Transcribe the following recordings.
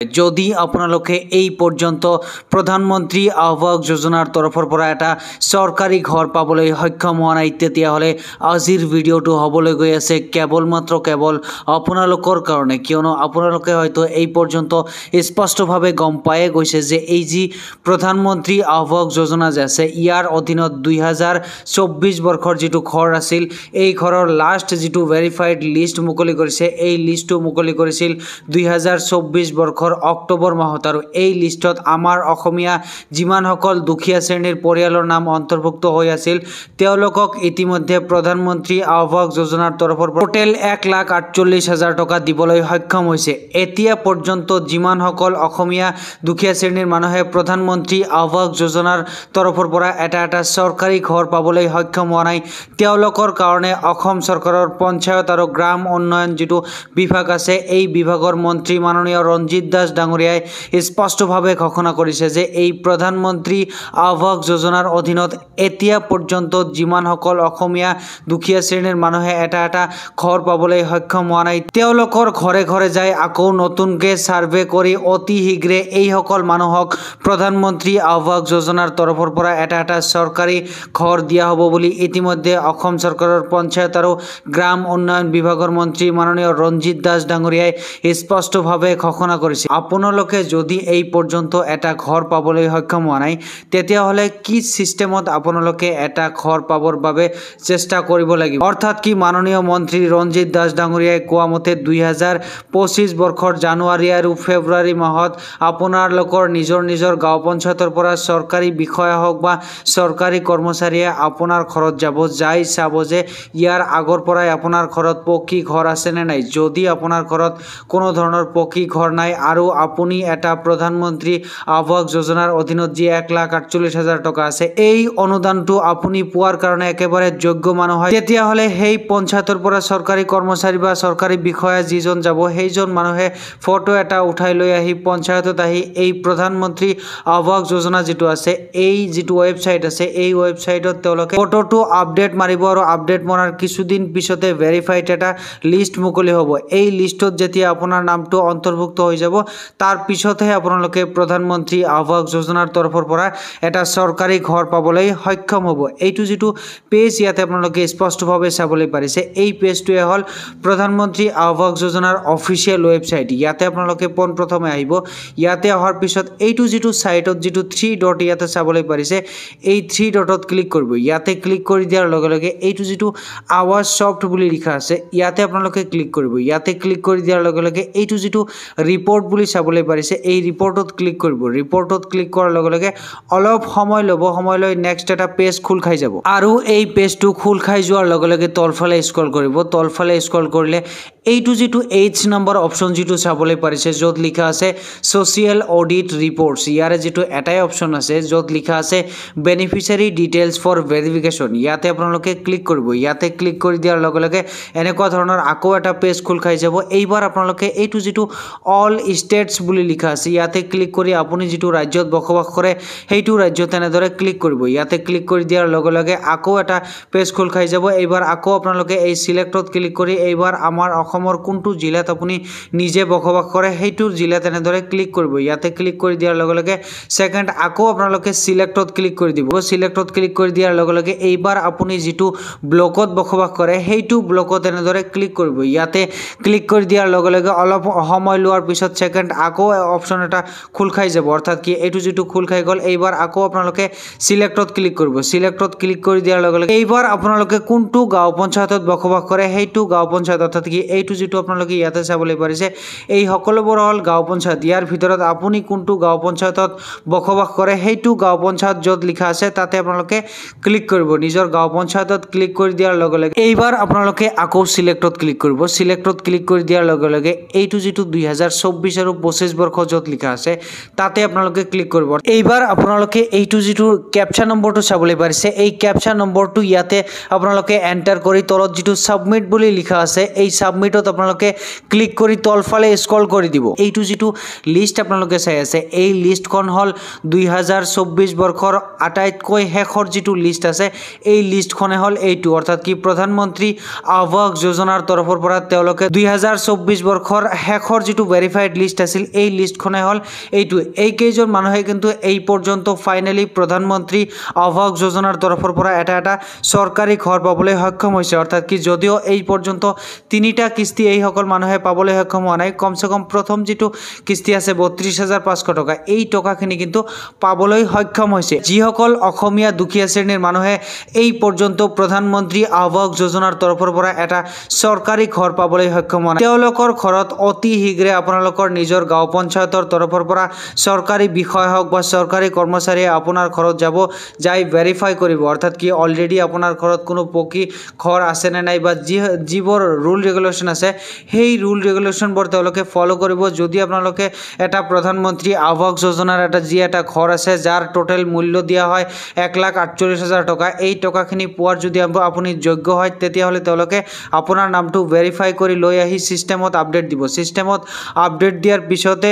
যদি আপোনালোকে এই পৰ্যন্ত প্ৰধানমন্ত্ৰী আৱাস যোজনাৰ তৰফৰ পৰা এটা চৰকাৰী ঘৰ পাবলৈ সক্ষম হোৱা নাই তেতিয়াহলে আজিৰ ভিডিঅটো হ'বলৈ গৈ আছে কেৱল আপোনালোকৰ কাৰণে কিয়নো আপোনালোকে হয়তো এই পৰ্যন্ত স্পষ্টভাৱে গম পায়ে গৈছে যে এই যি প্ৰধানমন্ত্ৰী আৱাস যোজনা যে আছে ইয়াৰ অধীনত 2024 বৰ্ষৰ যিটো ঘৰ আছিল এই ঘৰৰ লাষ্ট যিটো ভেৰিফাইড লিষ্ট মুকলি কৰিছে এই লিষ্টটো মুকলি কৰিছিল 2024 বৰ্ষৰ অক্টোবৰ মাহত আৰু এই লিষ্টত আমাৰ অসমীয়া যিমানসকল দুখীয়া শ্ৰেণীৰ পৰিয়ালৰ নাম অন্তৰ্ভুক্ত হৈ আছিল তেওঁলোকক ইতিমধ্যে প্ৰধানমন্ত্ৰী আৱাস যোজনাৰ তৰফৰ পৰা টোটেল 1,48,000 টকা দিবলৈ সক্ষম হৈছে এতিয়া পৰ্যন্ত যিমানসকল অসমীয়া দুখীয়া শ্ৰেণীৰ মানুহে প্ৰধানমন্ত্ৰী আৱাস যোজনাৰ তৰফৰ পৰা এটা চৰকাৰী ঘৰ পাবলৈ সক্ষম হোৱা নাই তেওঁলোকৰ কাৰণে অসম চৰকাৰৰ পঞ্চায়ত আৰু গ্ৰাম উন্নয়ন যিটো বিভাগ আছে এই বিভাগৰ মন্ত্ৰী মাননীয় ৰঞ্জিত দাস ডাঙৰীয়াই স্পষ্টভাৱে ঘোষণা কৰিছে যে এই প্ৰধানমন্ত্ৰী আৱাস যোজনাৰ অধীনত এতিয়া পৰ্যন্ত যিমানসকল অসমীয়া দুখীয়া শ্ৰেণীৰ মানুহে এটা ঘৰ পাবলৈ সক্ষম হোৱা নাই তেওঁলোকৰ ঘৰে ঘৰে যায় আকৌ নতুনকৈ সাৰ্ভে কৰি অতি শীঘ্ৰে এই সকল মানুহক প্ৰধানমন্ত্ৰী আৱাস যোজনাৰ তৰফৰ পৰা এটা চৰকাৰী ঘৰ দিয়া হ'ব বুলি ইতিমধ্যে অসম চৰকাৰৰ পঞ্চায়ত আৰু গ্ৰাম উন্নয়ন বিভাগৰ মন্ত্ৰী মাননীয় ৰঞ্জিত দাস ডাঙৰীয়াই স্পষ্টভাৱে ঘোষণা কৰিছে আপোনালোকে যদি এই পৰ্যন্ত এটা ঘৰ পাবলৈ সক্ষম হোৱা নাই তেতিয়াহলে কি সিস্টেমত আপোনালোকে এটা ঘৰ পাবৰ বাবে চেষ্টা কৰিব লাগিব অৰ্থাৎ কি মাননীয় মন্ত্ৰী ৰঞ্জিত দাস ডাঙৰীয়াই কোৱা মতে 2025 বৰ্ষৰ জানুৱাৰী আৰু ফেব্ৰুৱাৰী মাহত আপোনালোকৰ নিজৰ গাঁও পঞ্চায়তৰ পৰা চৰকাৰী বিষয়া হওক বা চৰকাৰী কৰ্মচাৰীয়ে আপোনাৰ ঘৰত যাব যাই চাব যে ইয়াৰ আগৰ পৰাই আপোনাৰ ঘৰত পকী ঘৰ আছে নে নাই যদি আপোনাৰ ঘৰত কোনো ধৰণৰ পকী ঘৰ নাই আৰু আপুনি এটা প্ৰধানমন্ত্ৰী আৱাস যোজনাৰ অধীনত যি 1,48,000 টকা আছে এই অনুদানটো আপুনি পোৱাৰ কাৰণে একেবাৰে যোগ্য মানুহ হয় তেতিয়াহলে সেই পঞ্চায়তৰ পৰা চৰকাৰী কৰ্মচাৰী বা চৰকাৰী বিষয়া যিজন যাব সেইজন মানুহে ফটো এটা উঠাই লৈ আহি পঞ্চায়তত আহি এই প্ৰধানমন্ত্ৰী আৱাস যোজনা যিটো আছে এই যিটো ৱেবছাইট আছে এই ৱেবছাইটত তেওঁলোকে ফটোটো আপডেট মাৰিব আৰু আপডেট মৰাৰ কিছুদিন পিছতে ভেৰিফাইড এটা লিষ্ট মুকলি হ'ব এই লিষ্টত যেতিয়া আপোনাৰ নামটো অন্তৰ্ভুক্ত হৈ যাব তাৰ পিছতহে আপোনালোকে প্ৰধানমন্ত্ৰী আৱাস যোজনাৰ তৰফৰ পৰা এটা চৰকাৰী ঘৰ পাবলৈ সক্ষম হ'ব এইটো যিটো পেজ ইয়াতে আপোনালোকে স্পষ্টভাৱে চাবলৈ পাৰিছে এই পেজটোৱে হ'ল প্ৰধানমন্ত্ৰী আৱাস যোজনাৰ অফিচিয়েল ৱেবছাইট ইয়াতে আপোনালোকে পোনপ্ৰথমে আহিব ইয়াতে অহাৰ পিছত এইটো যিটো সাইটত যিটো 3 ডট ইয়াতে চাবলৈ পাৰিছে এই 3 ডটত ক্লিক কৰিব ইয়াতে ক্লিক কৰি দিয়াৰ লগে লগে এইটো যিটো আৱাজ সফট বুলি লিখা আছে ইয়াতে আপোনালোকে ক্লিক কৰিব ইয়াতে ক্লিক কৰি দিয়াৰ লগে লগে এইটো যিটো ৰিপৰ্ট বুলি চাবলৈ পাৰিছে এই ৰিপৰ্টত ক্লিক কৰিব ৰিপৰ্টত ক্লিক কৰাৰ লগে লগে অলপ সময় ল'ব সময় লৈ নেক্সট এটা পেজ খোল খাই যাব আৰু এই পেজটো খোল খাই যোৱাৰ লগে লগে তলফালে স্ক্ৰল কৰিব তলফালে স্ক্ৰল কৰিলে এইটো যিটো H নম্বৰ অপচন যিটো চাবলৈ পাৰিছে য'ত লিখা আছে সোশিয়েল অডিট ৰিপৰ্টছ ইয়াৰে যিটো এটাই অপচন আছে য'ত লিখা আছে বেনিফিচিয়াৰী ডিটেইলছ ফৰ ভেৰিফিকেশ্যন ইয়াতে আপোনালোকে ক্লিক কৰিব ইয়াতে ক্লিক কৰি দিয়াৰ লগে লগে এনেকুৱা ধৰণৰ আকৌ এটা পেজ খোল খাই যাব এইবাৰ আপোনালোকে এইটো যিটো অল ষ্টেটছ বুলি লিখা আছে ইয়াতে ক্লিক কৰি আপুনি যিটো ৰাজ্যত বসবাস কৰে সেইটো ৰাজ্য তেনেদৰে ক্লিক কৰিব ইয়াতে ক্লিক কৰি দিয়াৰ লগে লগে আকৌ এটা পেজ খোল খাই যাব এইবাৰ আকৌ আপোনালোকে এই সিলেক্টত ক্লিক কৰি এইবাৰ আমাৰ অসমৰ কোনটো জিলাত আপুনি নিজে বসবাস কৰে সেইটো জিলা তেনেদৰে ক্লিক কৰিব ইয়াতে ক্লিক কৰি দিয়াৰ লগে লগে সেকেন্ড আকৌ আপোনালোকে সিলেক্টত ক্লিক কৰি দিব সিলেক্টত ক্লিক কৰি দিয়াৰ লগে লগে এইবাৰ আপুনি যিটো ব্লকত বসবাস কৰে সেইটো ব্লকত তেনেদৰে ক্লিক কৰিব ইয়াতে ক্লিক কৰি দিয়াৰ লগে লগে অলপ সময় লোৱাৰ পিছত সেকেন্ড আকৌ অপচন এটা খোল খাই যাব অৰ্থাৎ কি এইটো যিটো খোল খাই গল এইবাৰ আকৌ আপোনালোকে সিলেক্টত ক্লিক কৰিব সিলেক্টত ক্লিক কৰি দিয়াৰ লগে লগে এইবাৰ আপোনালোকে কোনটো গাঁও পঞ্চায়তত বসবাস কৰে সেইটো গাঁও পঞ্চায়ত অৰ্থাৎ কি এইটো যিটো আপোনালোকে ইয়াতে চাবলৈ পাৰিছে এই সকলোবোৰ হল গাঁও পঞ্চায়ত ইয়াৰ ভিতৰত আপুনি কোনটো গাঁও পঞ্চায়তত বসবাস কৰে সেইটো গাঁও পঞ্চায়ত য'ত লিখা আছে তাতে আপোনালোকে ক্লিক কৰিব নিজৰ গাঁও পঞ্চায়তত ক্লিক কৰি দিয়াৰ লগে লগে এইবাৰ আপোনালোকে আকৌ সিলেক্টত ক্লিক কৰিব সিলেক্টত ক্লিক কৰি দিয়াৰ লগে লগে এইটো যিটো 2024 আৰু 25 বৰ্ষ য'ত লিখা আছে তাতে আপোনালোকে ক্লিক কৰিব এইবাৰ আপোনালোকে এইটো যিটো ক্যাপচা নম্বৰটো চাবলৈ পাৰিছে এই ক্যাপচা নম্বৰটো ইয়াতে আপোনালোকে এন্টাৰ কৰি তলত যিটো সাবমিট বুলি লিখা আছে এই সাবমিট আপডেটত আপোনালোকে ক্লিক কৰি তলফালে স্ক্ৰল কৰি দিব। এইটো যিটো লিষ্ট আপোনালোকে চাই আছে এই লিষ্টখন হল 2024 বৰ্ষৰ আটাইতকৈ শেষৰ যিটো লিষ্ট আছে এই লিষ্টখনে হল এইটো, অৰ্থাৎ কি প্ৰধানমন্ত্ৰী আৱাস যোজনাৰ তৰফৰ পৰা তেওঁলোকে 2024 বৰ্ষৰ শেষৰ যিটো ভেৰিফাইড লিষ্ট আছিল এই লিষ্টখনে হল এইটো। এই কেইজন মানুহে কিন্তু এই পৰ্যন্ত ফাইনেলি প্ৰধানমন্ত্ৰী আৱাস যোজনাৰ তৰফৰ পৰা এটা চৰকাৰী ঘৰ পাবলৈ সক্ষম হৈছে, অৰ্থাৎ কি যদিও এই পৰ্যন্ত 3টা কিস্তি এই সকল মানুহে পাবলৈ সক্ষম হোৱা নাই, কমসে কম প্ৰথম যিটো কিস্তি আছে 32,500 টকা এই টকাখিনি কিন্তু পাবলৈ সক্ষম হৈছে। যিসকল অসমীয়া দুখীয়া শ্ৰেণীৰ মানুহে এই পৰ্যন্ত প্ৰধানমন্ত্ৰী আৱাস যোজনাৰ তৰফৰ পৰা এটা চৰকাৰী ঘৰ পাবলৈ সক্ষম হোৱা নাই, তেওঁলোকৰ ঘৰত অতি শীঘ্ৰে আপোনালোকৰ নিজৰ গাঁও পঞ্চায়তৰ তৰফৰ পৰা চৰকাৰী বিষয় হওক বা চৰকাৰী কৰ্মচাৰীয়ে আপোনাৰ ঘৰত যাব, যাই ভেৰিফাই কৰিব, অৰ্থাৎ কি অলৰেডি আপোনাৰ ঘৰত কোনো পকী ঘৰ আছে নে নাই বা যিবোৰ ৰুল ৰেগুলেশ্যন আছে সেই ৰুল ৰেগুলেশ্যনবোৰ তেওঁলোকে ফলো কৰিব। যদি আপোনালোকে এটা প্ৰধানমন্ত্ৰী আৱাস যোজনাৰ এটা ঘৰ আছে যাৰ টোটেল মূল্য দিয়া হয় 1,48,000 টকা, এই টকাখিনি পোৱাৰ যদি আপুনি যোগ্য হয় তেতিয়াহ'লে তেওঁলোকে আপোনাৰ নামটো ভেৰিফাই কৰি লৈ আহি সিস্টেমত আপডেট দিব। সিস্টেমত আপডেট দিয়াৰ পিছতে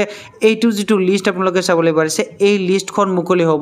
এইটো যিটো লিষ্ট আপোনালোকে চাবলৈ পাৰিছে এই লিষ্টখন মুকলি হ'ব।